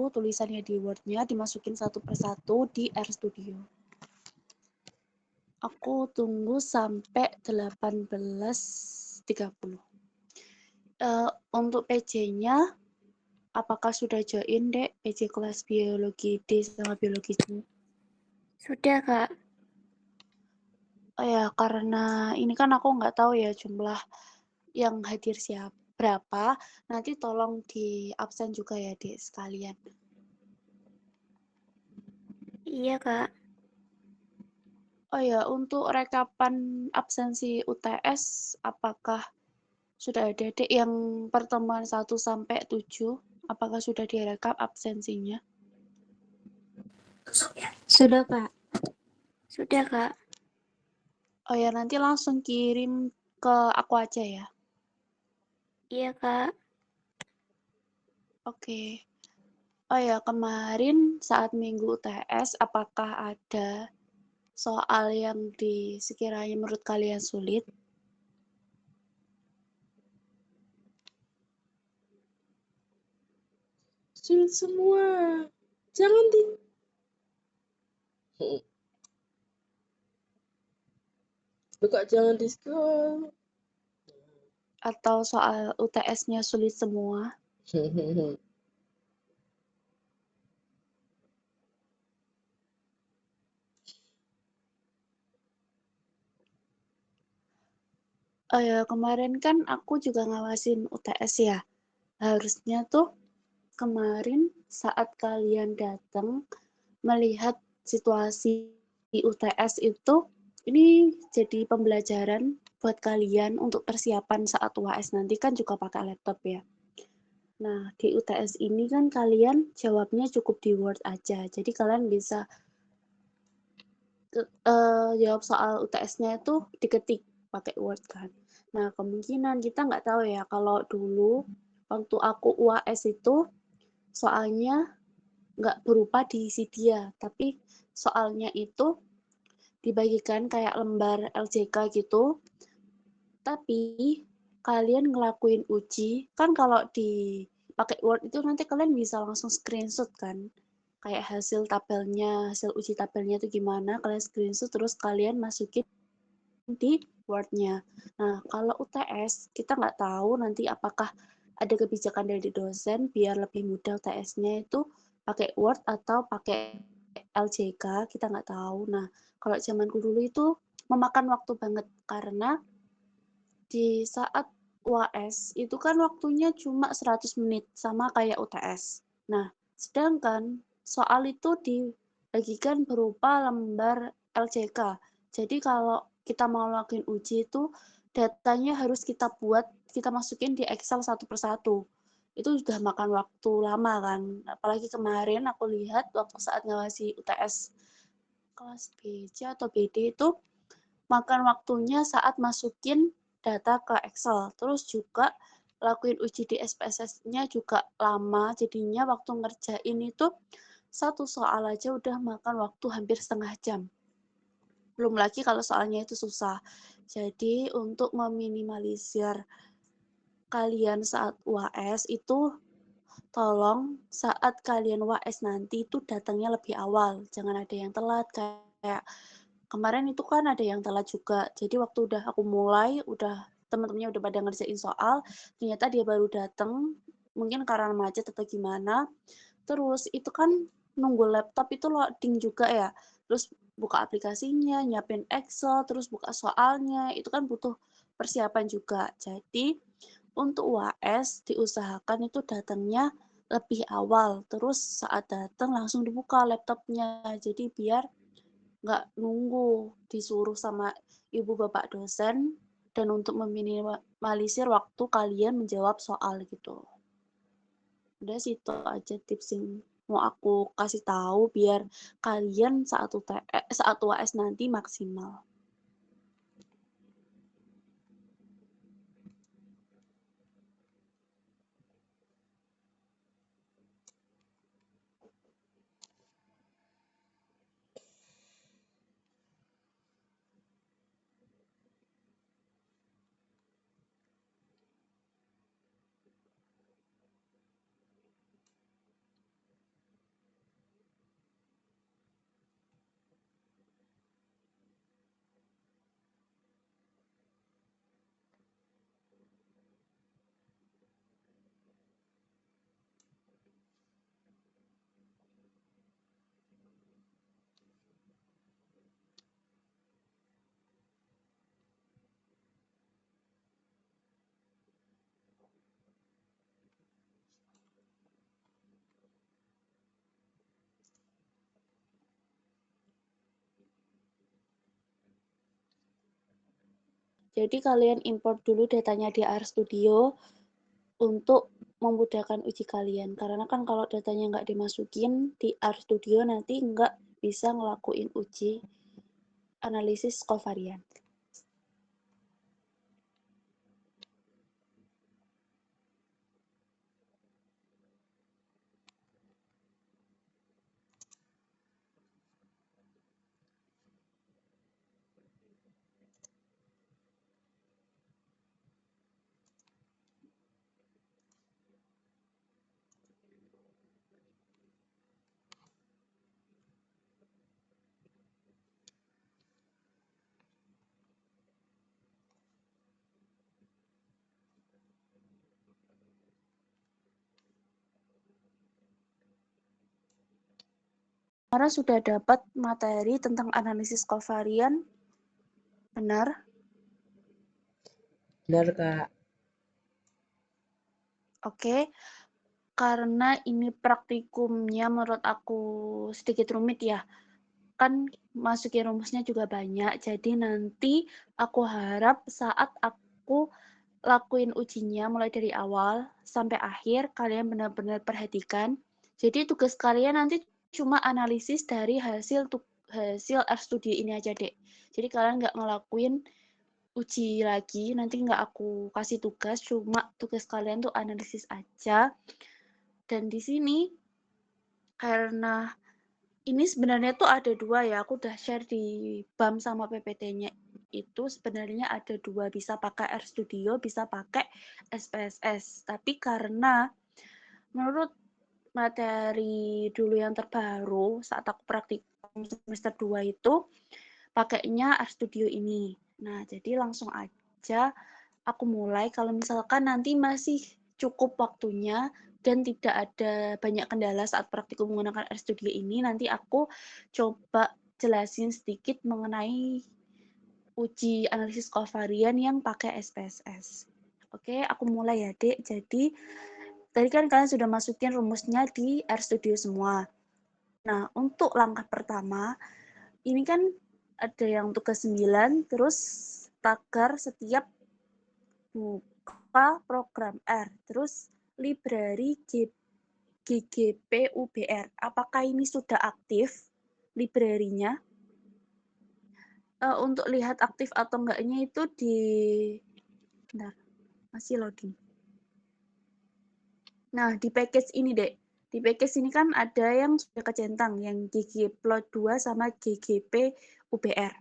itu tulisannya di Word-nya dimasukin satu persatu di RStudio. Aku tunggu sampai 18.30. Untuk PJ-nya, apakah sudah join, Dek? PJ kelas biologi D sama biologi C? Sudah, Kak. Oh ya, karena ini kan aku nggak tahu ya jumlah yang hadir siapa berapa. Nanti tolong di absen juga ya, Dek, sekalian. Iya, Kak. Oh ya, untuk rekapan absensi UTS, apakah sudah ada, Dek, yang pertemuan 1 sampai 7? Apakah sudah direkap absensinya? Sudah, Kak. Sudah, Kak. Oh ya, nanti langsung kirim ke aku aja ya. Iya, Kak. Oke. Oh ya, kemarin saat minggu UTS, apakah ada soal yang sekiranya menurut kalian sulit? Sulit semua. Jangan di... Buka jangan di scroll. Atau soal UTS-nya sulit semua? Oh ya, kemarin kan aku juga ngawasin UTS ya. Harusnya tuh kemarin saat kalian datang melihat situasi di UTS itu, ini jadi pembelajaran buat kalian untuk persiapan saat UAS nanti kan juga pakai laptop ya. Nah, di UTS ini kan kalian jawabnya cukup di Word aja. Jadi kalian bisa jawab soal UTS-nya itu diketik pakai Word kan. Nah, kemungkinan kita nggak tahu ya kalau dulu waktu aku UAS itu soalnya nggak berupa diisi dia, tapi soalnya itu dibagikan kayak lembar LJK gitu, tapi kalian ngelakuin uji, kan kalau pakai Word itu nanti kalian bisa langsung screenshot kan, kayak hasil tabelnya, hasil uji tabelnya itu gimana, kalian screenshot terus kalian masukin di Word-nya. Nah, kalau UTS, kita nggak tahu nanti apakah ada kebijakan dari dosen biar lebih mudah UTS-nya itu pakai Word atau pakai LJK, kita nggak tahu. Nah, kalau zamanku dulu itu memakan waktu banget karena di saat UAS itu kan waktunya cuma 100 menit sama kayak UTS. Nah, sedangkan soal itu dibagikan berupa lembar LJK. Jadi kalau kita mau lakuin uji itu datanya harus kita buat, kita masukin di Excel satu persatu. Itu sudah makan waktu lama kan. Apalagi kemarin aku lihat waktu saat ngawasi UTS kelas BC atau BD itu makan waktunya saat masukin data ke Excel. Terus juga lakuin uji di SPSS-nya juga lama, jadinya waktu ngerjain itu satu soal aja udah makan waktu hampir setengah jam. Belum lagi kalau soalnya itu susah. Jadi untuk meminimalisir kalian saat UAS itu tolong saat kalian UAS nanti itu datangnya lebih awal. Jangan ada yang telat kayak kemarin itu kan ada yang telat juga. Jadi waktu udah aku mulai, udah teman-temannya udah pada ngerjain soal, ternyata dia baru datang, mungkin karena macet atau gimana. Terus itu kan nunggu laptop itu loading juga ya. Terus buka aplikasinya, nyiapin Excel, terus buka soalnya, itu kan butuh persiapan juga. Jadi untuk UAS diusahakan itu datangnya lebih awal, terus saat datang langsung dibuka laptopnya. Jadi biar nggak nunggu disuruh sama ibu bapak dosen dan untuk meminimalisir waktu kalian menjawab soal gitu. Udah sih itu aja tips yang mau aku kasih tahu biar kalian saat UAS nanti maksimal. Jadi kalian import dulu datanya di RStudio untuk memudahkan uji kalian. Karena kan kalau datanya nggak dimasukin di RStudio nanti nggak bisa ngelakuin uji analisis kovarian. Karena sudah dapat materi tentang analisis kovarian, benar? Benar, Kak. Oke, karena ini praktikumnya menurut aku sedikit rumit ya. Kan masukin rumusnya juga banyak, jadi nanti aku harap saat aku lakuin ujinya mulai dari awal sampai akhir, kalian benar-benar perhatikan. Jadi tugas kalian nanti cuma analisis dari hasil RStudio ini aja, Dek. Jadi kalian nggak ngelakuin uji lagi, nanti nggak aku kasih tugas, cuma tugas kalian tuh analisis aja. Dan di sini, karena ini sebenarnya tuh ada dua ya, aku udah share di BAM sama PPT-nya itu sebenarnya ada dua, bisa pakai RStudio, bisa pakai SPSS. Tapi karena menurut materi dulu yang terbaru saat aku praktikum semester 2 itu pakainya RStudio ini. Nah, jadi langsung aja aku mulai. Kalau misalkan nanti masih cukup waktunya dan tidak ada banyak kendala saat praktikum menggunakan RStudio ini, nanti aku coba jelasin sedikit mengenai uji analisis kovarian yang pakai SPSS. Oke, aku mulai ya, Dek. Jadi, tadi kan kalian sudah masukin rumusnya di RStudio semua. Nah, untuk langkah pertama, ini kan ada yang tugas 9, terus tagar setiap buka program R, terus library GGP UBR. Apakah ini sudah aktif library-nya? Untuk lihat aktif atau enggaknya itu di bentar, masih loading. Nah, di package ini, Dek. Di package ini kan ada yang sudah kecentang, yang ggplot2 sama ggp UBR.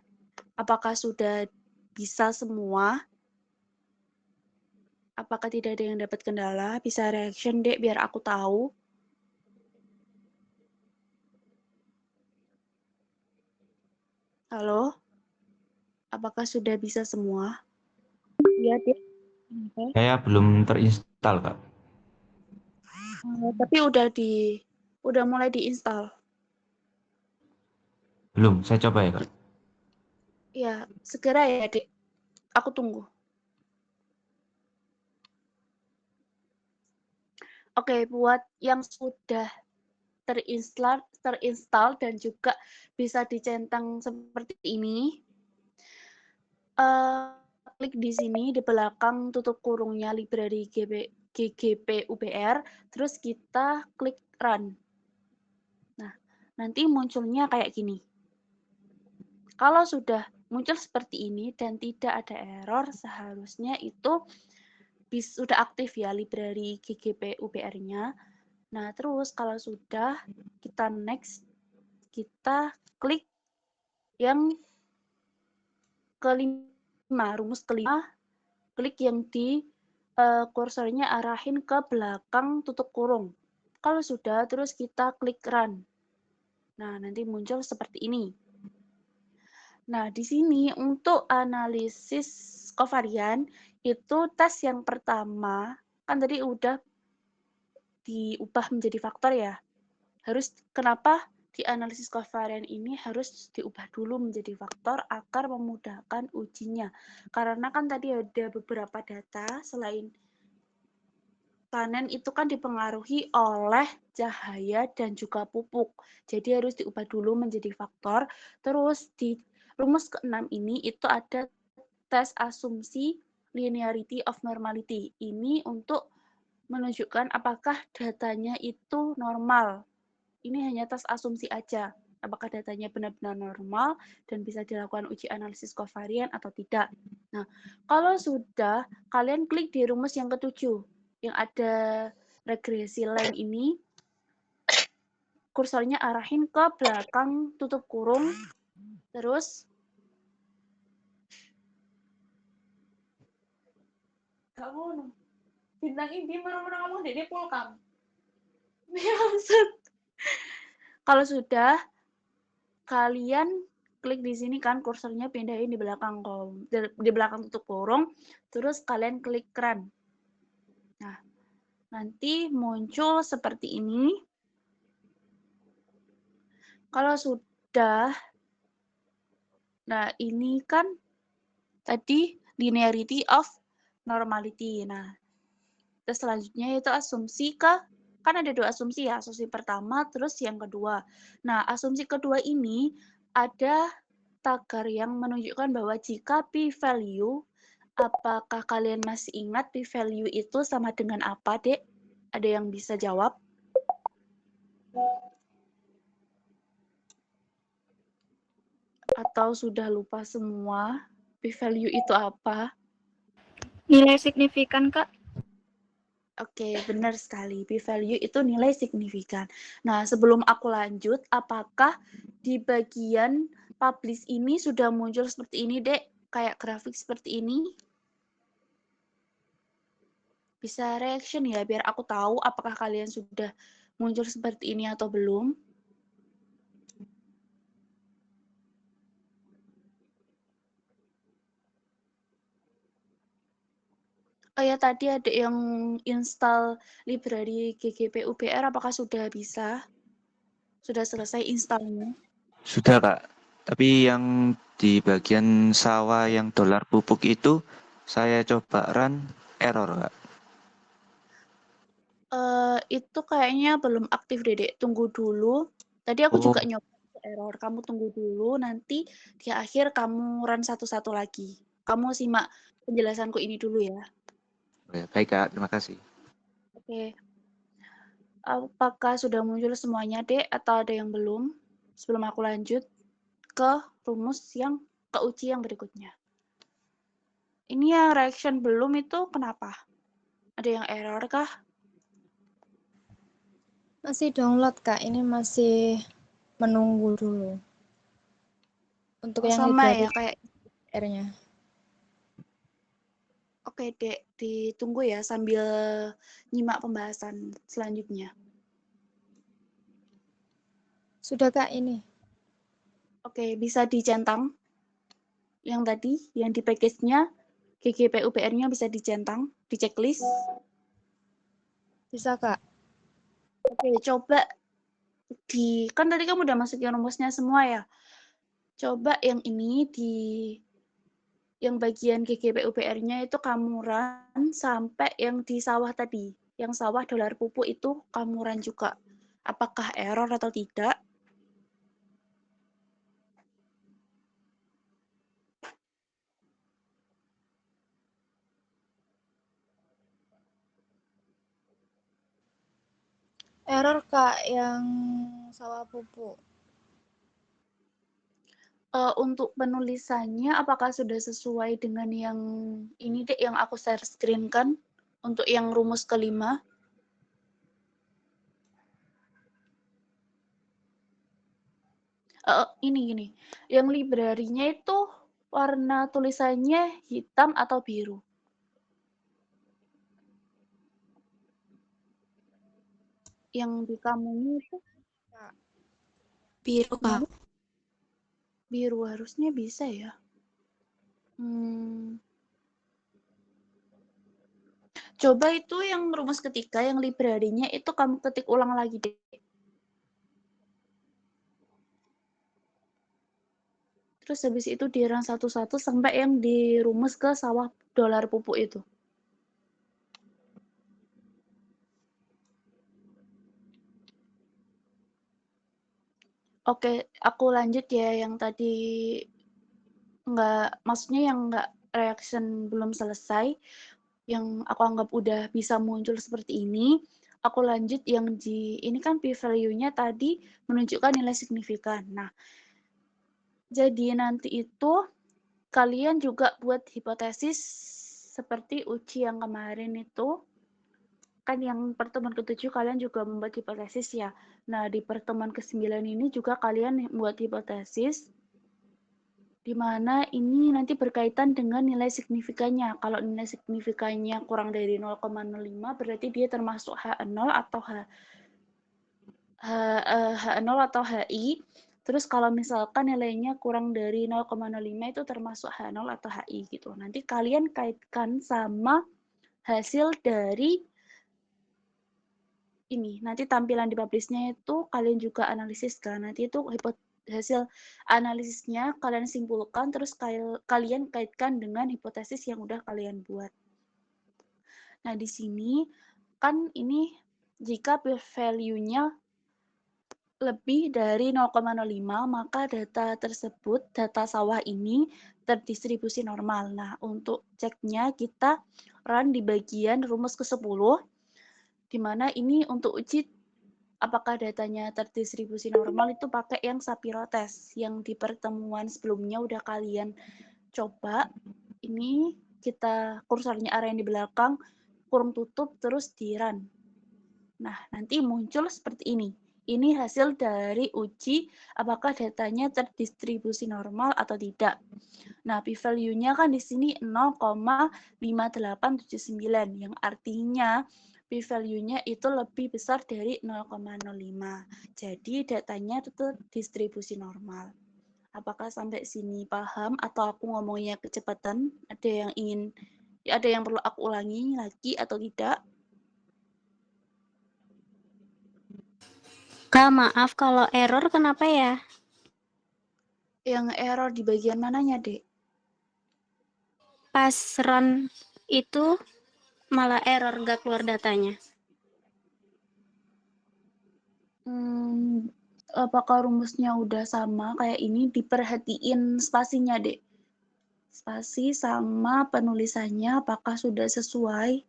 Apakah sudah bisa semua? Apakah tidak ada yang dapat kendala? Bisa reaction, Dek, biar aku tahu. Halo? Apakah sudah bisa semua? Iya, Dek. Saya belum terinstall, Kak. Tapi udah mulai diinstal. Belum, saya coba ya, Kak. Ya, segera ya, Dek. Aku tunggu. Oke, buat yang sudah terinstall dan juga bisa dicentang seperti ini, klik di sini di belakang tutup kurungnya library GGP UBR, terus kita klik run. Nah, nanti munculnya kayak gini. Kalau sudah muncul seperti ini dan tidak ada error, seharusnya itu sudah aktif ya library GGP UBR-nya. Nah, terus kalau sudah, kita next, kita klik yang kelima, rumus kelima, klik yang di kursornya arahin ke belakang tutup kurung. Kalau sudah, terus kita klik run. Nah, nanti muncul seperti ini. Nah, di sini untuk analisis kovarian, itu tes yang pertama, kan tadi udah diubah menjadi faktor ya. Kenapa di analisis kovarian ini harus diubah dulu menjadi faktor agar memudahkan ujinya. Karena kan tadi ada beberapa data selain panen itu kan dipengaruhi oleh cahaya dan juga pupuk. Jadi harus diubah dulu menjadi faktor. Terus di rumus ke-6 ini itu ada tes asumsi linearity of normality. Ini untuk menunjukkan apakah datanya itu normal. Ini hanya tes asumsi aja. Apakah datanya benar-benar normal dan bisa dilakukan uji analisis kovarian atau tidak. Nah, kalau sudah, kalian klik di rumus yang ketujuh. Yang ada regresi length ini, kursornya arahin ke belakang tutup kurung, terus kamu bintang ini menurut kamu dari pulkam. Maksud kalau sudah kalian klik di sini kan kursornya pindahin di belakang di belakang tutup kurung, terus kalian klik run. Nah, nanti muncul seperti ini. Kalau sudah, nah ini kan tadi linearity of normality. Nah, terus selanjutnya itu asumsi kan ada dua asumsi ya, asumsi pertama terus yang kedua. Nah, asumsi kedua ini ada tagar yang menunjukkan bahwa jika p-value, apakah kalian masih ingat p-value itu sama dengan apa, Dek? Ada yang bisa jawab? Atau sudah lupa semua p-value itu apa? Nilai signifikan, Kak. Oke, benar sekali. P-value itu nilai signifikan. Nah, sebelum aku lanjut, apakah di bagian publish ini sudah muncul seperti ini, Dek? Kayak grafik seperti ini? Bisa reaction ya, biar aku tahu apakah kalian sudah muncul seperti ini atau belum. Oh ya, tadi ada yang install library GGP UBR, apakah sudah bisa? Sudah selesai installnya? Sudah, Kak. Tapi yang di bagian sawah yang dolar pupuk itu saya coba run error, Kak. Itu kayaknya belum aktif, Dedek. Tunggu dulu. Tadi aku juga Oh, nyoba error. Kamu tunggu dulu, nanti di akhir kamu run satu-satu lagi. Kamu simak penjelasanku ini dulu ya. baik, Kak. Terima kasih. Oke. Apakah sudah muncul semuanya, Dek? Atau ada yang belum? Sebelum aku lanjut ke rumus yang keuji yang berikutnya. Ini yang reaction belum itu kenapa? Ada yang error kah? Masih download, Kak. Ini masih menunggu dulu. Untuk Oh, yang sama library ya, kayak R-nya. oke, Dek, ditunggu ya sambil nyimak pembahasan selanjutnya. Sudah, Kak, ini. Oke, bisa dicentang. Yang tadi, yang di package-nya, GGP UPR-nya bisa dicentang, di checklist. Bisa, Kak. Oke, coba kan tadi kamu udah masukin rumusnya semua ya. Coba yang ini yang bagian GGP UPR-nya itu kamu run sampai yang di sawah tadi. Yang sawah dolar pupuk itu kamu run juga. Apakah error atau tidak? Error, Kak, yang sawah pupuk. Untuk penulisannya apakah sudah sesuai dengan yang ini deh yang aku share screen kan untuk yang rumus kelima? Ini gini, yang library-nya itu warna tulisannya hitam atau biru? Yang di kamunya itu Biru, Kak. biru harusnya bisa ya. Coba itu yang rumus ketiga, yang library-nya itu kamu ketik ulang lagi deh. Terus habis itu di run satu-satu sampai yang dirumus ke sawah dolar pupuk itu. Oke, aku lanjut ya yang tadi maksudnya yang nggak reaction belum selesai, yang aku anggap udah bisa muncul seperti ini, aku lanjut yang ini kan p-value-nya tadi menunjukkan nilai signifikan. Nah, jadi nanti itu kalian juga buat hipotesis seperti uji yang kemarin itu, kan yang pertemuan ke-7 kalian juga membuat hipotesis ya. Nah, di pertemuan ke-9 ini juga kalian membuat hipotesis di mana ini nanti berkaitan dengan nilai signifikannya. Kalau nilai signifikannya kurang dari 0,05 berarti dia termasuk H0 atau H0 atau HI. Terus kalau misalkan nilainya kurang dari 0,05 itu termasuk H0 atau HI gitu. Nanti kalian kaitkan sama hasil dari ini. Nanti tampilan di publish-nya itu kalian juga analisis kan. Nanti itu hasil analisisnya kalian simpulkan terus kalian kaitkan dengan hipotesis yang udah kalian buat. Nah, di sini kan ini jika p-value-nya lebih dari 0,05 maka data tersebut, data sawah ini terdistribusi normal. Nah, untuk ceknya kita run di bagian rumus ke-10 di mana ini untuk uji apakah datanya terdistribusi normal itu pakai yang Shapiro test yang di pertemuan sebelumnya udah kalian coba. Ini kita kursornya arahin di belakang, kurung tutup terus di run. Nah, nanti muncul seperti ini. Ini hasil dari uji apakah datanya terdistribusi normal atau tidak. Nah, p-value-nya kan di sini 0,5879 yang artinya p-value-nya itu lebih besar dari 0,05. Jadi datanya itu distribusi normal. Apakah sampai sini paham atau aku ngomongnya kecepatan? Ada yang perlu aku ulangi lagi atau tidak? Kak, maaf kalau error kenapa ya? Yang error di bagian mananya, Dek? Pas run itu malah error, nggak keluar datanya. Apakah rumusnya udah sama kayak ini? Diperhatiin spasinya, Dek. Spasi sama penulisannya apakah sudah sesuai?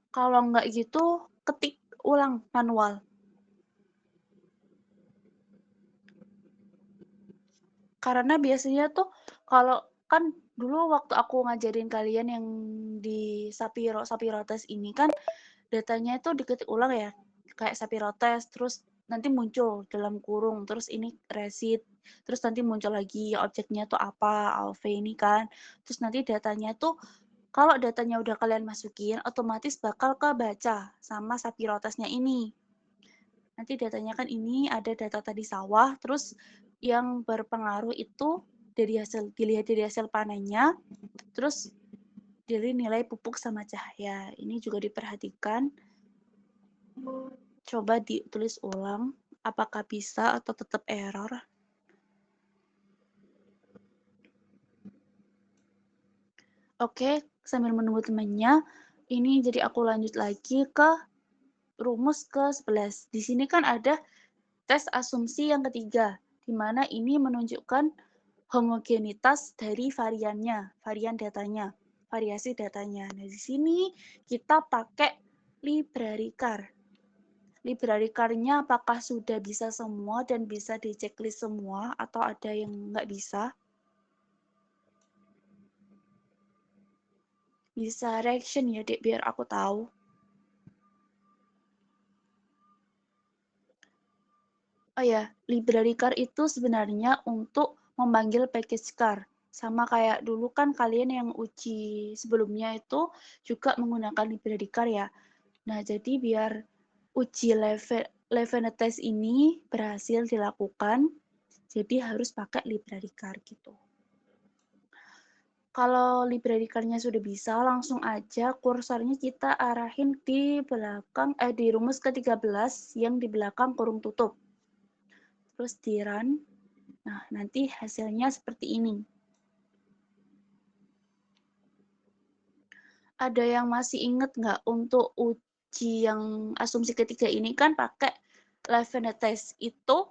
Kalau nggak gitu, ketik ulang manual. Karena biasanya tuh kalau kan dulu waktu aku ngajarin kalian yang di Shapiro test ini kan datanya itu diketik ulang ya, kayak Shapiro test, terus nanti muncul dalam kurung, terus ini resit, terus nanti muncul lagi objeknya tuh apa, ALV ini kan, terus nanti datanya tuh kalau datanya udah kalian masukin, otomatis bakal kebaca sama Shapiro test-nya ini. Nanti datanya kan ini ada data tadi sawah, terus yang berpengaruh itu dilihat dari hasil panennya, terus dari nilai pupuk sama cahaya. Ini juga diperhatikan. Coba ditulis ulang, apakah bisa atau tetap error. Oke, sambil menunggu temannya, ini jadi aku lanjut lagi ke rumus ke-11. Di sini kan ada tes asumsi yang ketiga, di mana ini menunjukkan homogenitas dari variannya, varian datanya, variasi datanya. Nah, di sini kita pakai library car. Library car-nya apakah sudah bisa semua dan bisa di checklist semua atau ada yang nggak bisa? Bisa reaction ya, Dek, biar aku tahu. Oh ya, library car itu sebenarnya untuk memanggil package car. Sama kayak dulu kan kalian yang uji sebelumnya itu juga menggunakan library car ya. Nah, jadi biar uji level test ini berhasil dilakukan, jadi harus pakai library car gitu. Kalau library car-nya sudah bisa, langsung aja kursornya kita arahin di belakang, di rumus ke-13 yang di belakang kurung tutup. Terus di run. Nah, nanti hasilnya seperti ini. Ada yang masih ingat nggak untuk uji yang asumsi ketiga ini kan pakai level test itu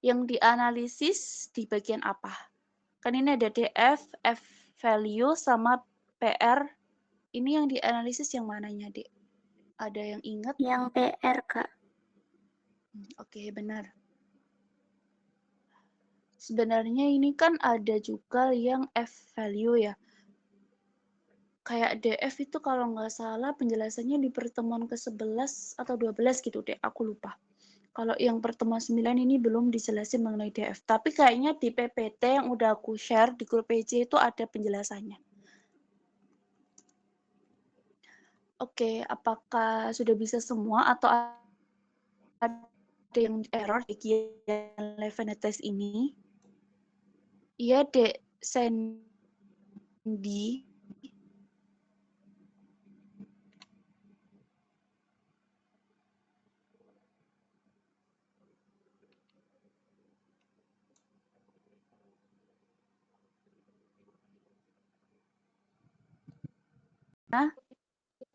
yang dianalisis di bagian apa? Kan ini ada DF, value sama PR. Ini yang dianalisis yang mananya, Dek? Ada yang ingat? Yang PR, Kak. Oke, benar. Sebenarnya ini kan ada juga yang F value ya. Kayak DF itu kalau nggak salah penjelasannya di pertemuan ke-11 atau 12 gitu deh, aku lupa. Kalau yang pertemuan 9 ini belum dijelasin mengenai DF. Tapi kayaknya di PPT yang udah aku share di grup PJ itu ada penjelasannya. Oke, apakah sudah bisa semua atau ada yang error di Q11 test ini? Iya, Dek Sandy.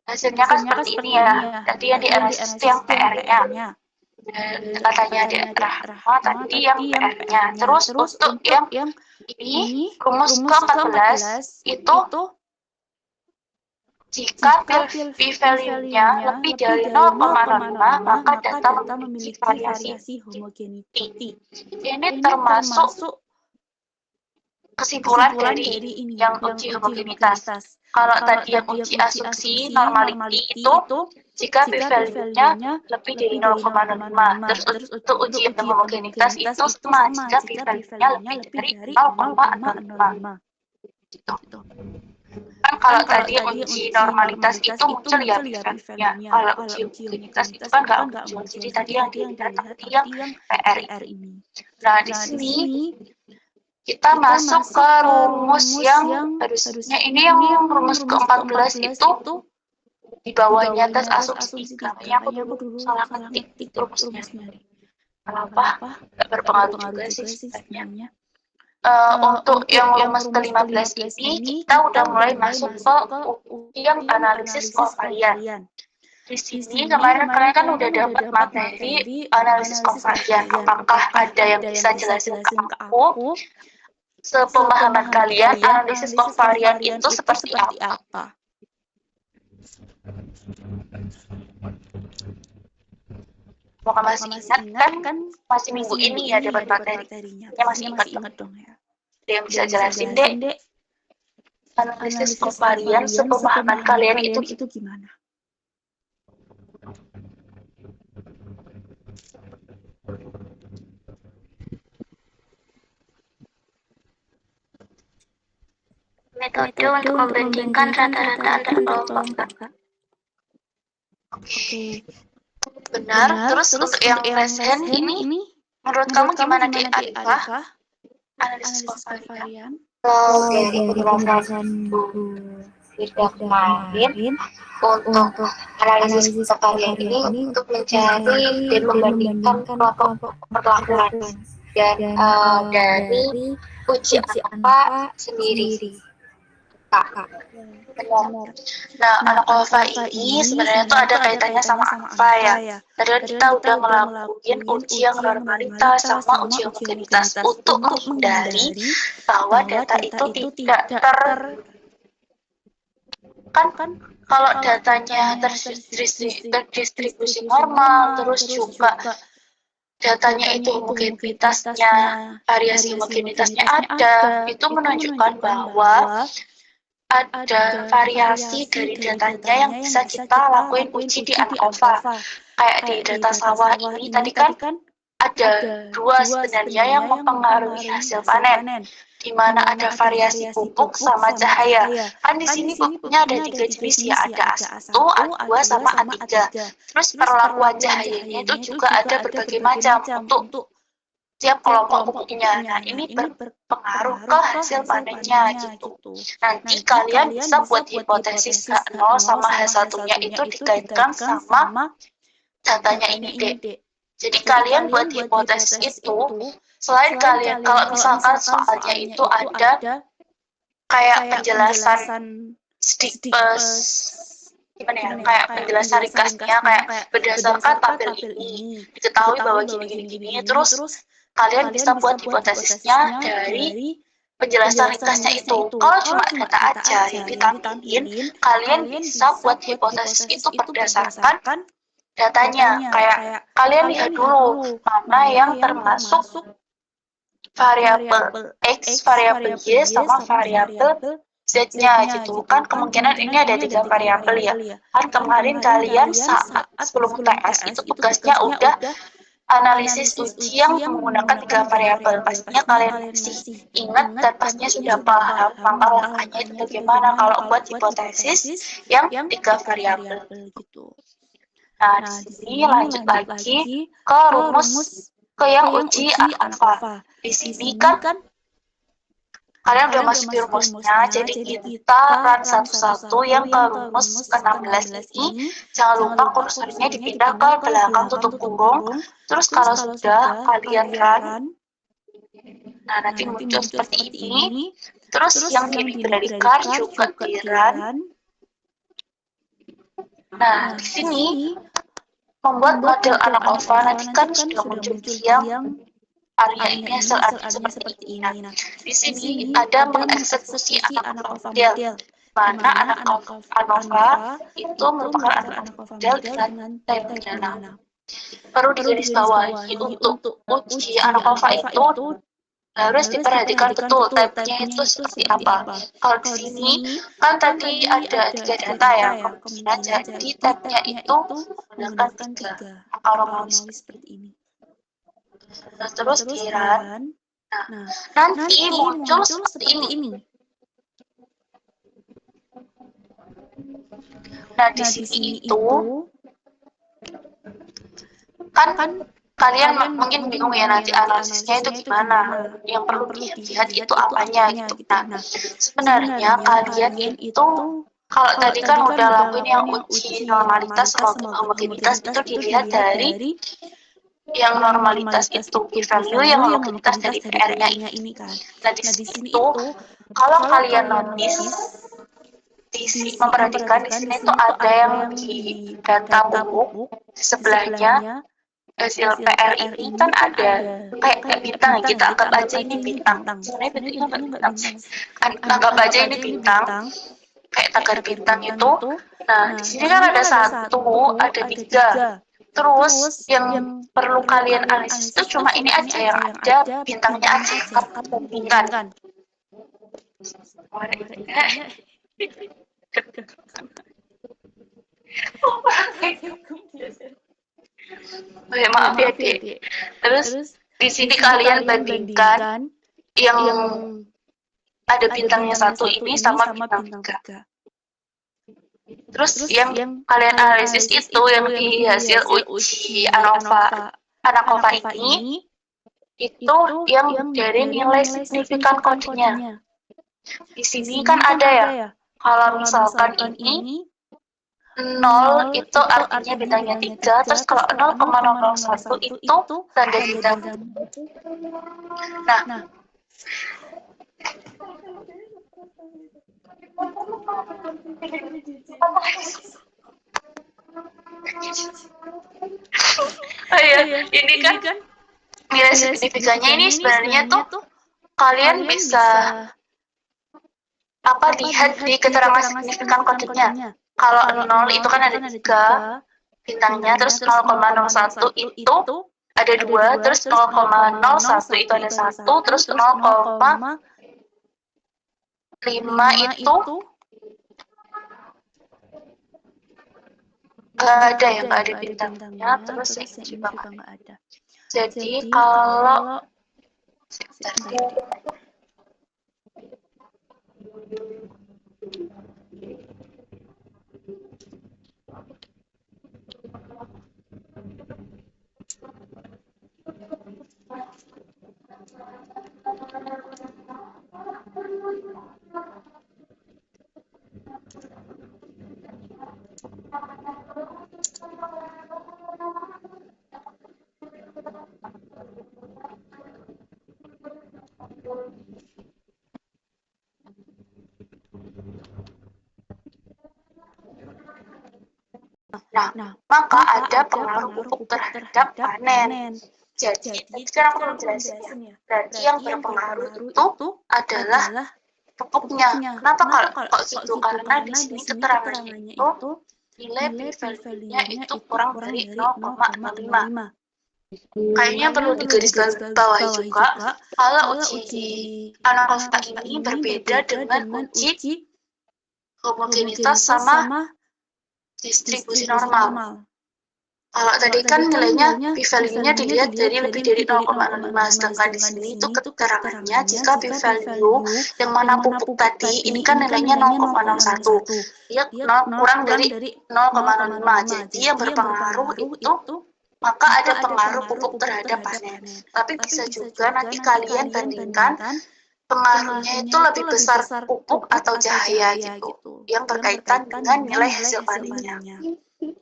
Hasilnya kan seperti ini ya. Tadi yang dianalisis itu yang PR-nya. Katanya di Rahma tadi yang PR-nya. Terus untuk yang ini rumus ke-14 itu jika p-value-nya lebih dari 0,5 maka data memiliki variasi homogeneity. Ini termasuk kesimpulan dari ini yang uji homogenitas. Kalau tadi yang uji asumsi normality itu jika p-value-nya lebih dari 0,05. Terus untuk uji homogenitas itu sama jika p-value-nya lebih dari 0,05. Gitu. Kan kalau tadi uji normalitas itu muncul ya p-value-nya. Kalau uji homogenitas itu kan nggak muncul. Jadi tadi yang dilihat tadi yang PR ini. Nah di sini kita masuk ke rumus yang harusnya ini yang rumus ke-14 itu di bawahnya tes asumsi 3. Makanya aku dulu salah ketik rumusnya. Kenapa? Nggak berpengaruh juga sih sebenarnya. Untuk yang rumus ke-15 ini kita udah mulai masuk ke uji yang analisis kovarian. Di sini kemarin kalian kan udah dapat materi analisis kovarian. Apakah ada yang bisa jelasin ke aku? Sepemahaman kalian, analisis kovarian itu seperti apa? Apakah masih ingat kan masih minggu ini ya dapat materinya? Ya masih ingat dong ya. Ada yang bisa jelasin dek? Analisis kovarian sepemahaman kalian itu gimana? Metode untuk membandingkan rata-rata antar kelompok. Oke. Benar. Terus untuk yang less hand ini menurut kamu gimana Dek Arifah? Analisis kovarian. Kalau dari penjelasan Bu Firda kemarin untuk analisis kovarian ini untuk mencari dan membandingkan kelompok perlakuan dan dari uji apa sendiri. Benar. Nah, ANOVA ini sebenarnya itu ada kaitannya sama ANOVA ya. Tadi kita udah ngelakuin uji yang normalitas sama uji homogenitas untuk menghindari bahwa data itu tidak kan kalau datanya terdistribusi normal, terus juga datanya itu homogenitasnya, variasi homogenitasnya ada, itu menunjukkan bahwa ada variasi dari datanya yang bisa kita lakuin uji di ANOVA. Kayak di data sawah ini tadi kan ada dua sebenarnya yang mempengaruhi hasil panen, di mana ada variasi pupuk sama cahaya. Kan di sini pupuknya ada 3 jenis ya, ada A1, A2 sama A3. Terus perlakuan cahayanya itu juga ada berbagai macam untuk tiap kelompok pupuknya. Nah, ini berpengaruh ke hasil panennya gitu. Nanti kalian bisa buat hipotesis H0 sama H1-nya itu dikaitkan sama datanya ini, Dek. Jadi kalian buat hipotesis itu, selain kalian, kalau misalkan soalnya itu ada kayak penjelasan sedikit, gimana ya, kayak penjelasan ringkasnya, kayak berdasarkan tabel ini, diketahui bahwa gini-gini, terus kalian bisa buat hipotesisnya dari penjelasan ringkasnya itu. Kalau cuma data aja yang ditampilin, kalian bisa buat hipotesis itu berdasarkan datanya. Kayak kalian lihat dulu mana yang termasuk variabel X, variabel Y, sama variabel Z-nya gitu. Kan kemungkinan ini ada 3 variabel ya. Kan kemarin kalian saat sebelum UTS itu tugasnya udah analisis uji yang menggunakan 3 variabel. Pastinya kalian masih ingat dan pastinya sudah paham langkah-langkahnya itu bagaimana kalau buat hipotesis yang 3 variabel gitu. Nah, di sini lanjut lagi ke rumus ke yang uji ANOVA. Di sini kan kalian udah masukin rumusnya, jadi kita run satu-satu yang ke rumus ke-16 ini. Jangan lupa kursornya dipindah ke belakang tutup kurung. Terus kalau sudah kalian run, nah nanti muncul seperti ini. Terus yang di library card juga di run. Nah, di sini membuat model ANOVA nanti kan sudah muncul yang area ini hasil seperti ini. Nah, di sini ada mengeksekusi ANOVA model, mana ANOVA itu merupakan ANOVA model dengan type binana. Perlu digarisbawahi untuk uji ANOVA itu harus diperhatikan betul type-nya itu seperti apa. Kalau di sini kan tadi ada 3 data ya, kemungkinan jadi type-nya itu menggunakan 3 angka Romawi seperti ini. Nah, terus di run, nah, nanti muncul seperti ini. Nah, di sini itu kan kalian mungkin bingung ya nanti analisisnya itu gimana, yang perlu dilihat itu apanya gitu. Nah, sebenarnya kalian itu kalau tadi kan udah lakuin yang uji normalitas sama homogenitas itu dilihat dari yang normalitas itu p-value, yang homogenitas dari PR-nya ini kan. Nah, di sini itu kalau kalian notice memperhatikan di sini itu ada yang di data buku sebelahnya hasil PR ini kan ada kayak bintang, kita anggap aja ini bintang. Sebenarnya bentuknya nggak bintang sih. Anggap aja ini bintang, kayak tagar bintang itu. Nah, di sini kan ada 1, ada 3. Terus yang perlu kalian analisis itu cuma ini aja, yang ada bintangnya aja, angka membingungkan. Maaf ya, Dek. Terus di sini kalian bandingkan yang ada bintangnya 1 ini sama bintang 3. Terus yang kalian analisis itu yang di hasil uji ANOVA ini itu yang dari nilai signifikan kodenya. Di sini kan ada ya, kalau misalkan ini 0 itu artinya bintangnya 3, terus kalau 0,001 itu tanda bintang. Nah, oh iya, ini kan nilai signifikannya ini sebenarnya tuh kalian bisa lihat di keterangan signifikan kodenya. Kalau 0 itu kan ada 3 bintangnya, terus 0,01 itu ada 2, terus 0,01 itu ada 1, terus 0,5 itu nggak ada yang nggak ada bintangnya, terus yang ini juga nggak ada. Jadi kalau Nah, maka ada pengaruh pupuk terhadap panen. Jadi, tadi kan aku belum jelasin ya. Berarti yang berpengaruh itu adalah pupuknya. Kenapa kok gitu? Karena di sini keterangannya itu nilai p-value-nya itu kurang dari 0,05. Kayaknya perlu digarisbawahi juga kalau uji analfalfa ini berbeda dengan uji homogenitas sama distribusi normal. Kalau tadi kan nilainya p-value-nya dilihat dari lebih dari 0,05, sedangkan di sini itu keterangannya jika p-value yang mana pupuk tadi ini kan nilainya 0,01, dia kurang dari 0,05. Jadi yang berpengaruh itu maka ada pengaruh pupuk terhadap panen. Tapi bisa juga nanti kalian bandingkan pengaruhnya itu lebih besar pupuk atau cahaya gitu, yang berkaitan dengan nilai hasil panennya.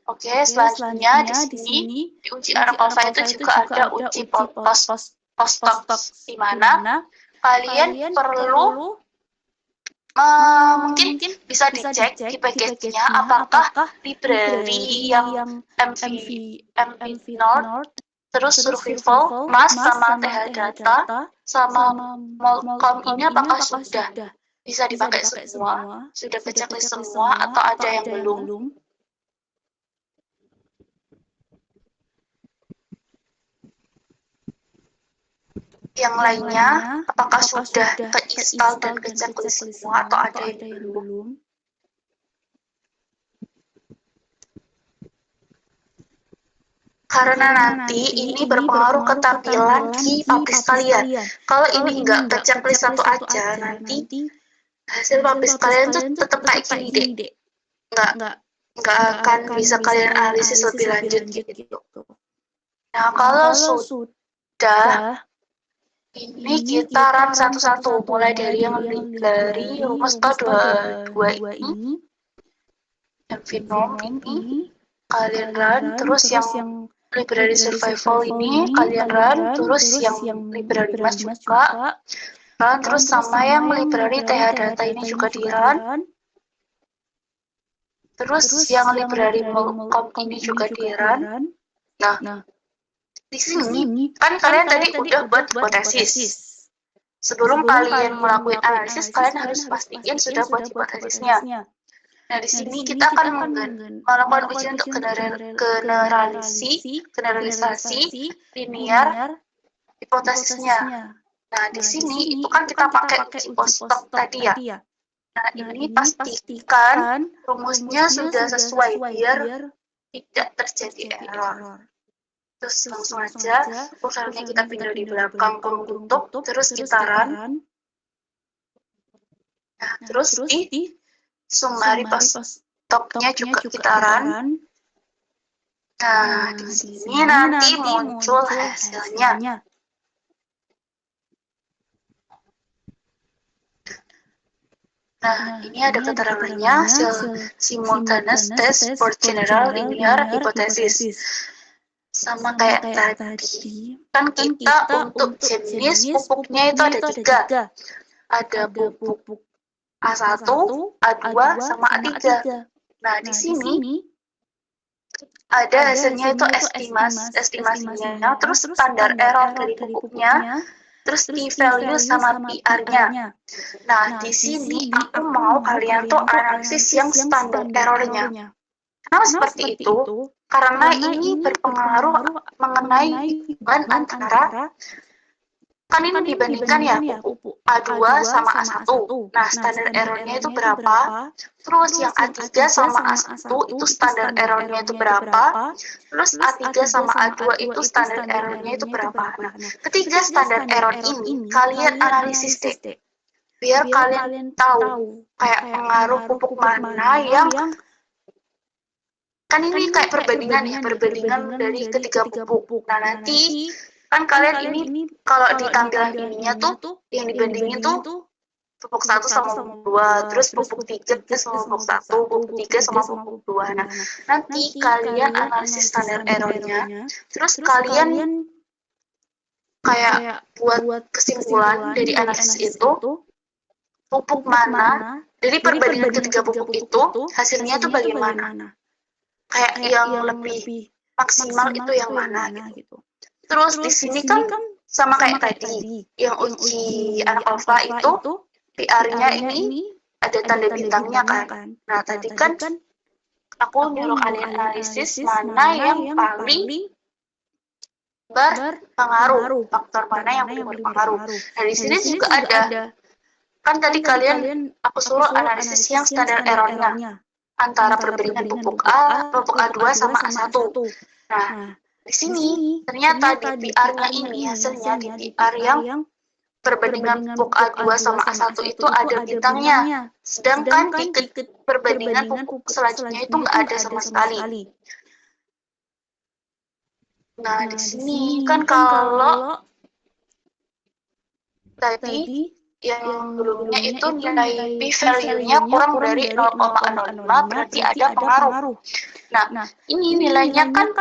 Oke, selanjutnya di sini di uji analfalfa itu juga ada uji post-hoc, di mana kalian perlu mungkin bisa dicek di package-nya apakah library yang MV Node, terus survival, mass, sama TH data, sama molcom ini apakah sudah bisa dipakai semua, sudah ke checklist semua, atau ada yang belum. Yang lainnya, apakah sudah ke-install dan ke checklist semua, atau ada yang belum. Karena nanti ini berpengaruh ke tampilan di publish kalian. Kalau ini nggak ke checklist satu aja, nanti hasil publish kalian tuh tetap kayak gini deh. Nggak akan bisa kalian analisis lebih lanjut gitu. Nah, kalau sudah, ini kita run satu-satu, mulai dari yang library rumus dua ini, MV-Nom ini, kalian run, terus yang library survival ini, kalian run, terus yang library mass juga, run, terus sama yang library TH data ini juga di run, terus yang library molcom ini juga di run. Nah, di sini kan kalian tadi udah buat hipotesis. Sebelum kalian melakukan analisis, kalian harus pastiin sudah buat hipotesisnya. Nah, di sini kita akan melakukan ujian untuk generalisasi linear hipotesisnya. Nah, di sini itu kan kita pakai uji post-hoc tadi ya. Nah, ini pastikan rumusnya sudah sesuai biar tidak terjadi error. Terus langsung aja kursornya kita pindah di belakang kurung tutup, terus kita run. Nah, terus di summary post-hoc-nya juga kita run. Nah, di sini nanti muncul hasilnya. Nah, ini ada keterangannya hasil simultaneous test for general linear hypothesis. Sama kayak tadi, kan kita untuk jenis pupuknya itu ada 3. Ada pupuk A1, A2, sama A3. Nah, di sini ada hasilnya itu estimasinya, terus standar error dari pupuknya, terus p-value sama PR-nya. Nah, di sini aku mau kalian tuh analisis yang standar errornya. Kenapa seperti itu? Karena ini berpengaruh mengenai hubungan antara, kan ini dibandingkan ya pupuk A2 sama A1. Nah, standar errornya itu berapa? Terus yang A3 sama A1 itu standar errornya itu berapa? Terus A3 sama A2 itu standar errornya itu berapa? Nah, ketiga standar error ini kalian analisis deh. Biar kalian tahu kayak pengaruh pupuk mana yang kan ini kayak perbandingan ya, perbandingan dari ketiga pupuk. Nah, nanti kan kalian ini kalau di tampilan ininya tuh yang dibandingin tuh pupuk 1 sama pupuk 2, terus pupuk 3 sama pupuk 1, pupuk 3 sama pupuk 2. Nah, nanti kalian analisis standar errornya, terus kalian kayak buat kesimpulan dari analisis itu pupuk mana dari perbandingan ketiga pupuk itu hasilnya tuh bagaimana. Kayak yang lebih maksimal itu yang mana gitu. Terus di sini kan sama kayak tadi, yang uji anak alfa itu PR-nya ini ada tanda bintangnya kan. Nah, tadi kan aku nyuruh kalian analisis mana yang paling berpengaruh, faktor mana yang paling berpengaruh. Nah, di sini juga ada. Kan tadi kalian aku suruh analisis yang standar error-nya antara perbandingan pupuk A2 sama A1. Nah, di sini ternyata di PR-nya ini hasilnya di PR yang perbandingan pupuk A2 sama A1 itu ada bintangnya. Sedangkan di perbandingan pupuk selanjutnya itu nggak ada sama sekali. Nah, di sini kan kalau tadi yang sebelumnya itu nilai p-value-nya kurang dari 0,05 berarti ada pengaruh. Nah, ini nilainya kan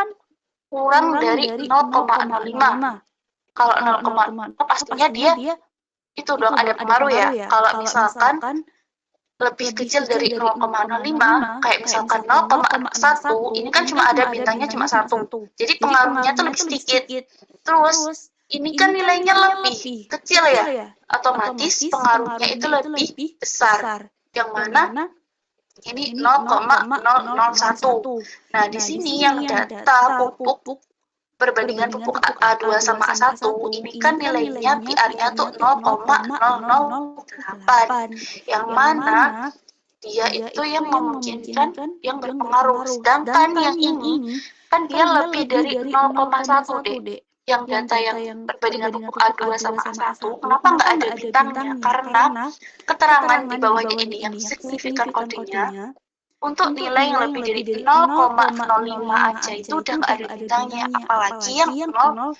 kurang dari 0,05. Kalau 0,05 pastinya dia itu dong ada pengaruh ya. Kalau misalkan lebih kecil dari 0,05, kayak misalkan 0,1, ini kan cuma ada bintangnya cuma 1. Jadi pengaruhnya tuh lebih sedikit. Terus ini kan nilainya lebih kecil ya, otomatis pengaruhnya itu lebih besar. Yang mana ini 0,001. Nah, di sini yang data pupuk perbandingan pupuk A2 sama A1 ini kan nilainya PR-nya tuh 0,008. Yang mana dia itu yang memungkinkan yang berpengaruh. Sedangkan yang ini kan dia lebih dari 0,1 deh. Yang data yang perbandingan pupuk A2 sama A1, kenapa nggak ada bintangnya? Karena keterangan di bawahnya ini yang signifikan kodenya, untuk nilai yang lebih dari 0,05 aja itu udah nggak ada bintangnya. Apalagi yang 0,1,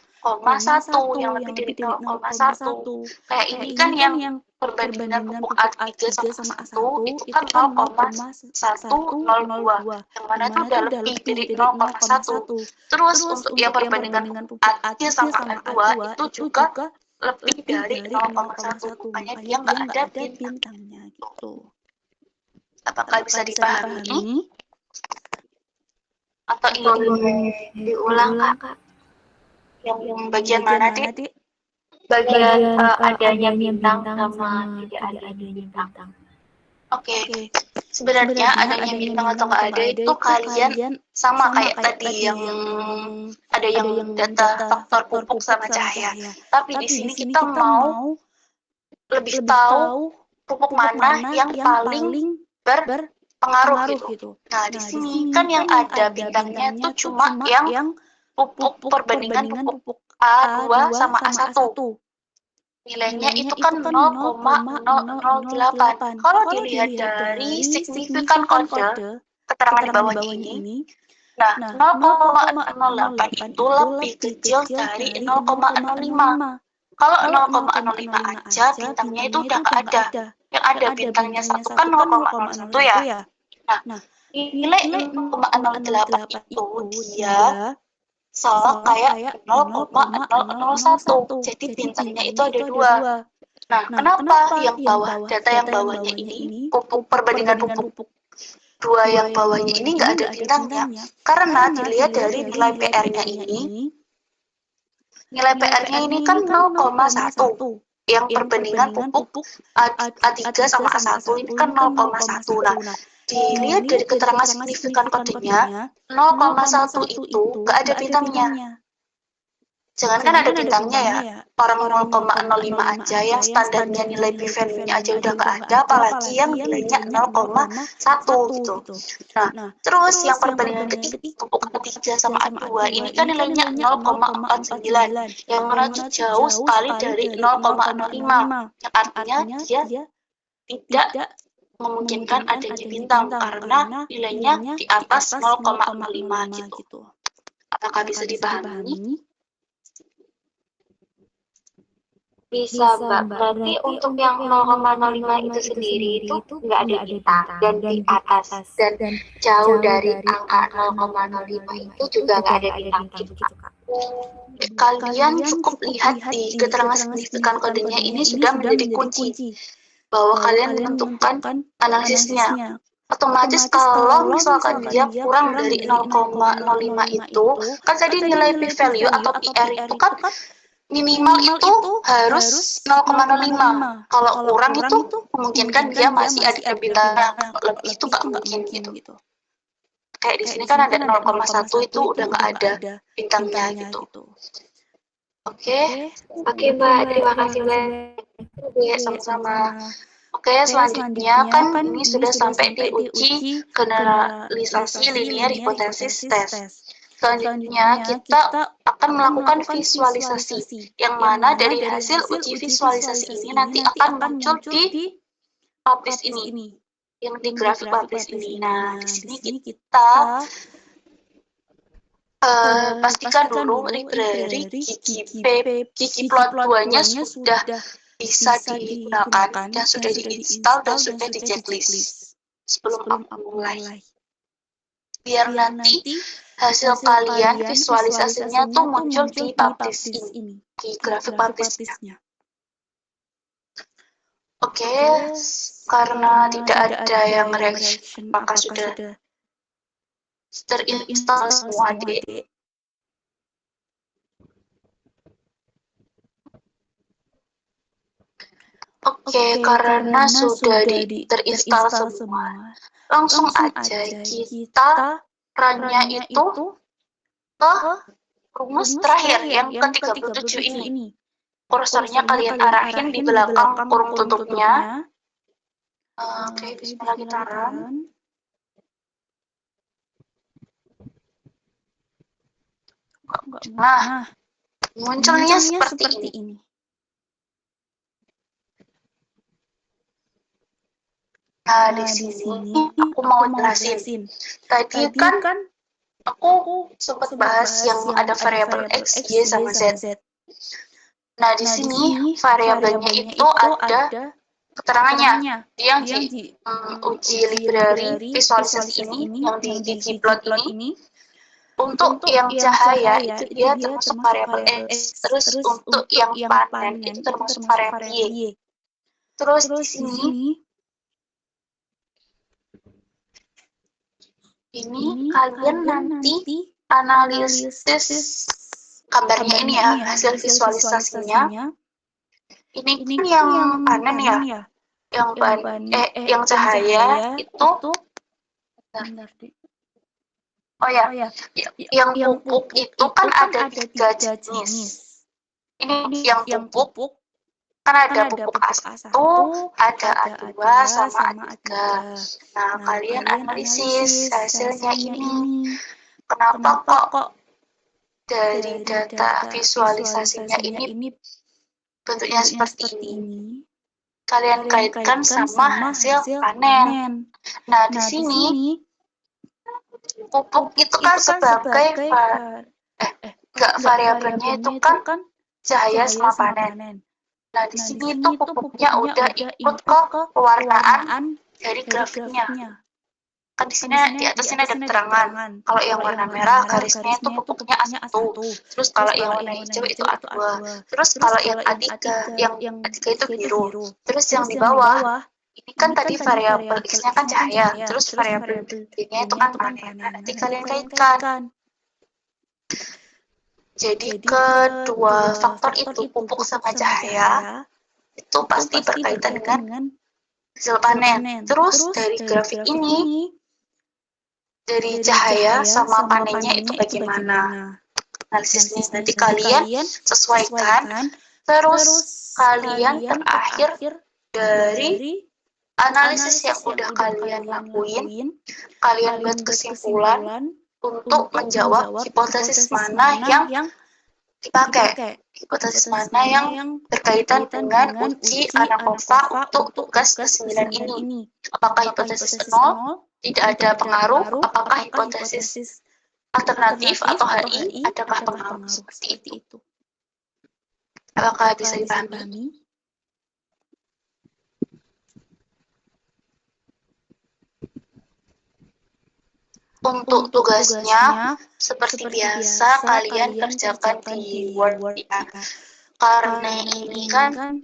yang lebih dari 0,1. Kayak ini kan yang perbandingan pupuk A3 sama A1 itu kan 0,102. Yang mana itu udah lebih dari 0,1. Terus untuk yang perbandingan pupuk A3 sama A2 itu juga lebih dari 0,1. Makanya dia nggak ada bintangnya gitu. Apakah bisa dipahami? Atau ingin diulang, Kak? Yang bagian mana, Dik? Bagian adanya bintang sama tidak adanya bintang. Oke. Sebenarnya adanya bintang atau nggak ada itu kalian sama kayak tadi yang ada yang data faktor pupuk sama cahaya. Tapi di sini kita mau lebih tahu pupuk mana yang paling berpengaruh gitu. Nah, di sini kan yang ada bintangnya itu cuma yang pupuk perbandingan pupuk A2 sama A1. Nilainya itu kan 0,008. Kalau dilihat dari signifikan kode, keterangan di bawah ini, nah 0,08 itu lebih kecil dari 0,05. Kalau 0,05 aja bintangnya itu udah nggak ada. Yang ada bintangnya 1 kan 0,01 ya. Nah, nilai 0,08 itu dia sama kayak 0,001. Jadi bintangnya itu ada 2. Nah, kenapa yang bawah, data yang bawahnya ini, pupuk perbandingan pupuk 2 yang bawahnya ini nggak ada bintangnya? Karena dilihat dari nilai PR-nya ini, nilai PR-nya ini kan 0,1. Yang perbandingan pupuk A3 sama A1 ini kan 0,1. Nah, dilihat dari keterangan signifikan kodenya, 0,1 itu nggak ada bintangnya. Jangankan ada bintangnya ya, orang 0,05 aja yang standarnya nilai p-value-nya aja udah nggak ada, apalagi yang nilainya 0,1 gitu. Nah, terus yang perbandingan pupuk A3 sama A2 ini kan nilainya 0,49, yang mana itu jauh sekali dari 0,05, yang artinya dia tidak memungkinkan adanya bintang karena nilainya di atas 0,05 gitu. Apakah bisa dipahami? Bisa, Mbak. Berarti untuk yang 0,05 itu sendiri itu nggak ada bintang, dan di atas dan jauh dari angka 0,05 itu juga nggak ada bintang gitu, Kak. Kalian cukup lihat di keterangan signifikan kodenya ini sudah menjadi kunci bahwa kalian menentukan analisisnya. Otomatis kalau misalkan dia kurang dari 0,05 itu, kan tadi nilai p-value atau PR itu kan minimal itu harus 0,05. Kalau kurang itu memungkinkan dia masih ada bintangnya, lebih itu nggak mungkin gitu. Kayak di sini kan ada 0,1 itu udah nggak ada bintangnya gitu. Oke, Mbak, terima kasih Mbak. Oke, sama-sama. Oke, selanjutnya kan ini sudah sampai di uji generalisasi linear hipotesis tes. Selanjutnya kita akan melakukan visualisasi, yang mana dari hasil uji visualisasi ini nanti akan muncul di publish ini, yang di grafik publish ini. Nah, di sini kita pastikan dulu library ggplot 2-nya sudah bisa digunakan dan sudah diinstal dan sudah di checklist sebelum aku mulai. Biar nanti hasil kalian visualisasinya tuh muncul di publish ini, di grafik publish-nya. Oke, karena tidak ada yang reaction, maka sudah terinstall semua adik. Oke, karena sudah terinstall semua, langsung aja kita run-nya itu ke rumus terakhir yang ke-37 ini. Kursornya kalian arahin di belakang kurung tutupnya. Oke, bismillah kita run. Nah, munculnya seperti ini. Nah, di sini aku mau jelasin. Tadi kan aku sempat bahas yang ada variabel X, Y, sama Z. Nah, di sini variabelnya itu ada keterangannya. Yang di uji library visualisasi ini, yang di ggplot ini, untuk yang cahaya itu dia termasuk variabel X. Terus untuk yang panen itu termasuk variabel Y. Terus di sini ini kalian nanti analisis gambarnya ini ya, hasil visualisasinya. Ini kan yang panen ya, yang cahaya itu. Oh ya, yang pupuk itu kan ada 3 jenis. Ini yang pupuk kan ada pupuk A1, ada A2, sama A3. Nah, kalian analisis hasilnya ini. Kenapa kok dari data visualisasinya ini bentuknya seperti ini? Kalian kaitkan sama hasil panen. Nah, di sini pupuk itu kan sebagai variabelnya itu kan cahaya sama panen. Nah, di sini tuh pupuknya udah ikut ke pewarnaan dari grafiknya. Kan di sini di atas ini ada keterangan. Kalau yang warna merah garisnya itu pupuknya A1. Terus kalau yang warna hijau itu A2. Terus kalau yang A3, yang A3 itu biru. Terus yang di bawah ini kan tadi variabel X-nya kan cahaya. Terus variabel Y-nya itu kan panen. Nah, nanti kalian kaitkan. Jadi kedua faktor itu, pupuk sama cahaya, itu pasti berkaitan dengan hasil panen. Terus dari grafik ini, dari cahaya sama panennya itu bagaimana analisisnya. Nanti kalian sesuaikan, terus kalian terakhir dari analisis yang udah kalian lakuin, kalian buat kesimpulan untuk menjawab hipotesis mana yang dipakai, hipotesis mana yang berkaitan dengan uji ANACOVA untuk tugas ke-9 ini. Apakah hipotesis 0, tidak ada pengaruh, apakah hipotesis alternatif atau HI, adakah pengaruh seperti itu. Apakah bisa dipahami? Untuk tugasnya, seperti biasa kalian kerjakan di Word ya. Karena ini kan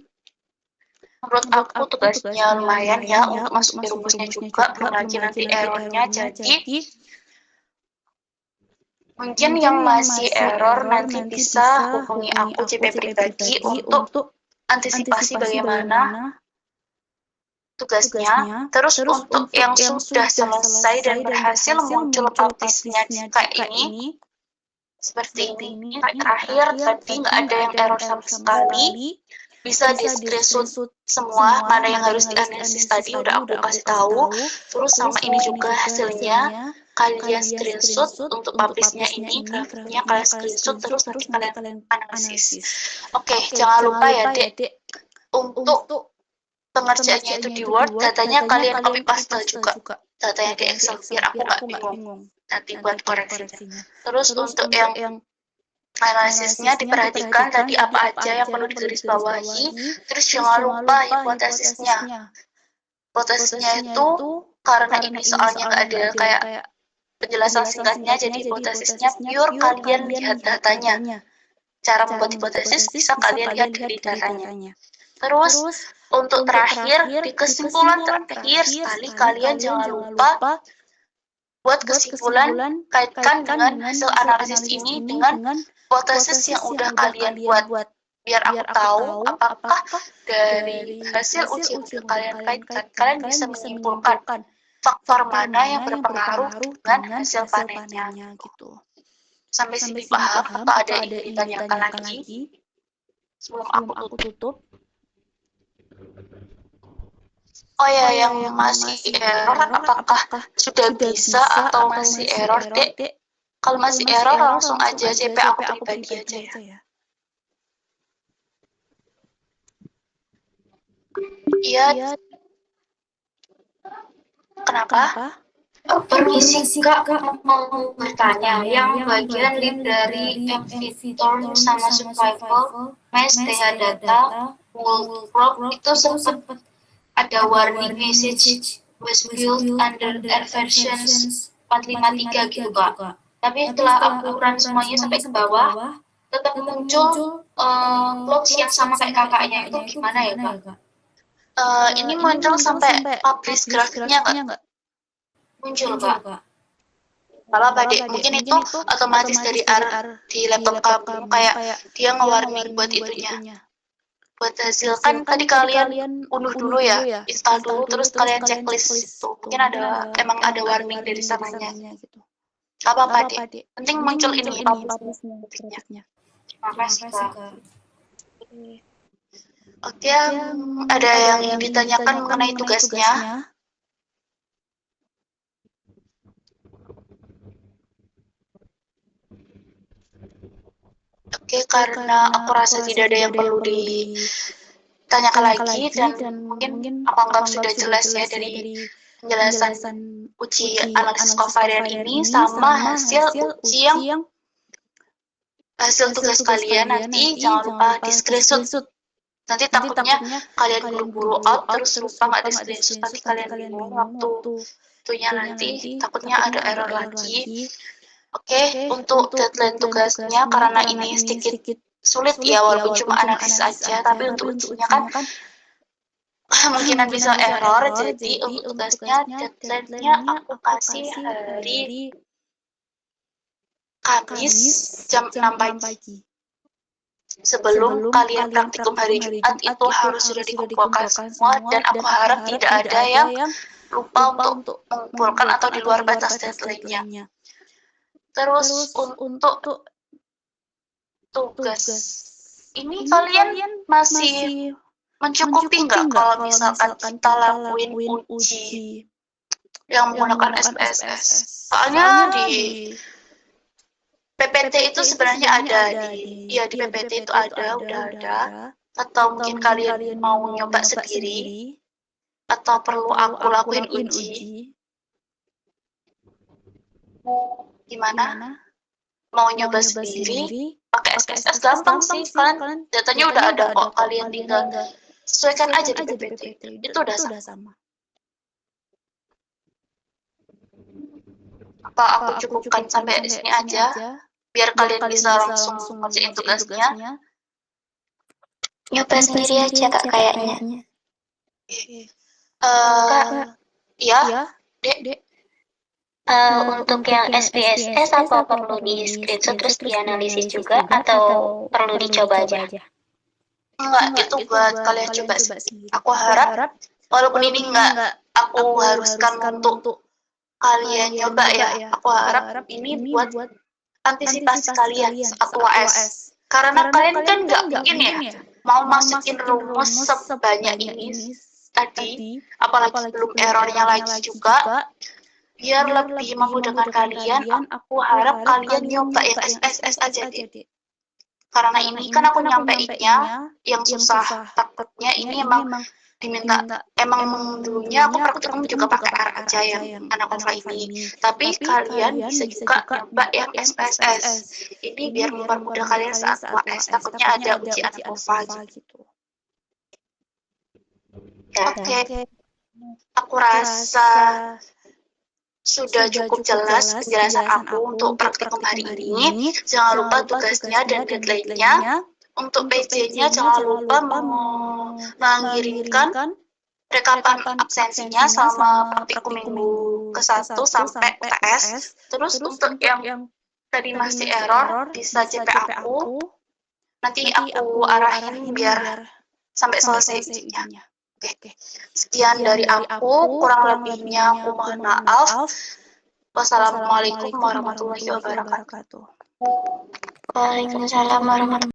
Menurut aku tugasnya lumayan ya untuk masukin rumusnya juga, belum lagi nanti errornya. Jadi mungkin yang masih error nanti bisa hubungi aku CP pribadi untuk antisipasi bagaimana tugasnya. Terus untuk yang sudah selesai dan berhasil muncul publishnya kayak ini, seperti ini, terakhir tadi nggak ada yang error sama sekali, bisa di screenshot semua mana yang harus dianalisis tadi udah aku kasih tahu. Terus sama ini juga hasilnya kalian screenshot untuk publishnya ini, grafiknya kalian screenshot terus nanti kalian analisis. Oke, jangan lupa ya Dek, untuk pengerjaannya itu di Word, datanya kalian copy paste juga datanya di Excel biar aku nggak bingung nanti buat koreksinya. Terus untuk yang analisisnya diperhatikan tadi apa aja yang perlu digarisbawahi. Terus jangan lupa hipotesisnya. Hipotesisnya itu karena ini soalnya nggak ada kayak penjelasan singkatnya, jadi hipotesisnya pure kalian lihat datanya. Cara membuat hipotesis bisa kalian lihat dari datanya. Terus untuk terakhir di kesimpulan terakhir sekali kalian jangan lupa buat kesimpulan kaitkan dengan hasil analisis ini dengan hipotesis yang udah kalian buat, biar aku tahu apakah dari hasil ujian yang kalian kaitkan kalian bisa menyimpulkan faktor mana yang berpengaruh dengan hasil panennya gitu. Sampai sini paham? Apa ada yang ditanyakan lagi sebelum aku tutup? Oh ya, yang masih error apakah sudah bisa atau masih error, Dek? Kalau masih error langsung aja CP aku pribadi aja ya. Iya. Kenapa? Permisi Kak, mau bertanya. Yang bagian lead dari MV Torn sama Survival, Mesh, TH Data, World Prop itu sempat ada warning message was built under air versions 453 gitu Kak. Tapi setelah aku run semuanya sampai ke bawah, tetap muncul logs yang sama kayak kakaknya. Itu gimana ya Kak? Ini muncul sampai publish grafiknya nggak? Muncul Kak. Kalau apa Dek? Mungkin itu otomatis dari di laptop kamu kayak dia nge-warning buat itunya. Buat hasil kan tadi kalian unduh dulu ya, install dulu terus kalian checklist itu. Mungkin emang ada warning dari sananya gitu. Apa Dek? Penting muncul ini publishnya. Makasih Kak. Oke, ada yang ditanyakan mengenai tugasnya? Oke, karena aku rasa tidak ada yang perlu ditanyakan lagi dan mungkin apa sudah jelas ya dari penjelasan uji analisis covarian ini sama hasil uji yang hasil tugas kalian nanti jangan lupa di screenshot. Nanti takutnya kalian buru-buru out terus lupa nggak di screenshot, nanti kalian bingung waktunya nanti takutnya ada error lagi. Oke, untuk deadline tugasnya karena ini sedikit sulit ya walaupun cuma analisis aja, tapi untuk ujinya kan kemungkinan bisa error, jadi untuk tugasnya deadline-nya aku kasih hari Kamis jam 6 pagi. Sebelum kalian praktikum hari Jumat itu harus sudah dikumpulkan semua dan aku harap tidak ada yang lupa untuk mengumpulkan atau di luar batas deadline-nya. Terus untuk tugas ini kalian masih mencukupi nggak kalau misalkan kita lakuin uji yang menggunakan SPSS? Soalnya di PPT itu sebenarnya ada di PPT itu udah ada. Atau mungkin kalian mau nyoba sendiri atau perlu aku lakuin uji? Gimana? Mau nyoba sendiri? Pakai SPSS gampang sih, kalian datanya udah ada kok, kalian tinggal sesuaikan aja di PPT. Itu udah sama. Apa aku cukupkan sampai sini aja? Biar kalian bisa langsung ngerjain tugasnya. Nyoba sendiri aja Kak kayaknya. Ya, Dek. Untuk yang SPSS apa perlu di screenshot terus dianalisis juga atau perlu dicoba aja? Enggak, itu buat kalian coba sih. Aku harap walaupun ini enggak aku haruskan untuk kalian coba ya. Aku harap ini buat antisipasi kalian saat UAS. Karena kalian kan nggak mungkin ya mau masukin rumus sebanyak ini tadi, apalagi belum errornya lagi juga. Biar lebih memudahkan kalian, aku harap kalian nyoba yang SPSS aja deh. Karena ini kan aku nyampeinnya yang susah. Takutnya ini emang diminta, emang dulunya aku praktikum juga pakai R aja yang anak kontra ini. Tapi kalian bisa juga nyoba yang SPSS. Ini biar mempermudah kalian saat UAS. Takutnya ada ujian ANKOVA gitu. Ya, oke. Aku rasa sudah cukup jelas penjelasan aku untuk praktikum hari ini. Jangan lupa tugasnya dan deadline-nya. Untuk PJ-nya jangan lupa mengirimkan rekapan absensinya sama praktikum minggu ke-1 sampai UTS. Terus untuk yang tadi masih error bisa CP aku. Nanti aku arahin biar sampai selesai ujiannya. Oke. Sekian dari aku, kurang lebihnya aku mohon maaf. Wassalamualaikum warahmatullahi wabarakatuh. Waalaikumsalam warahmatullahi wabarakatuh.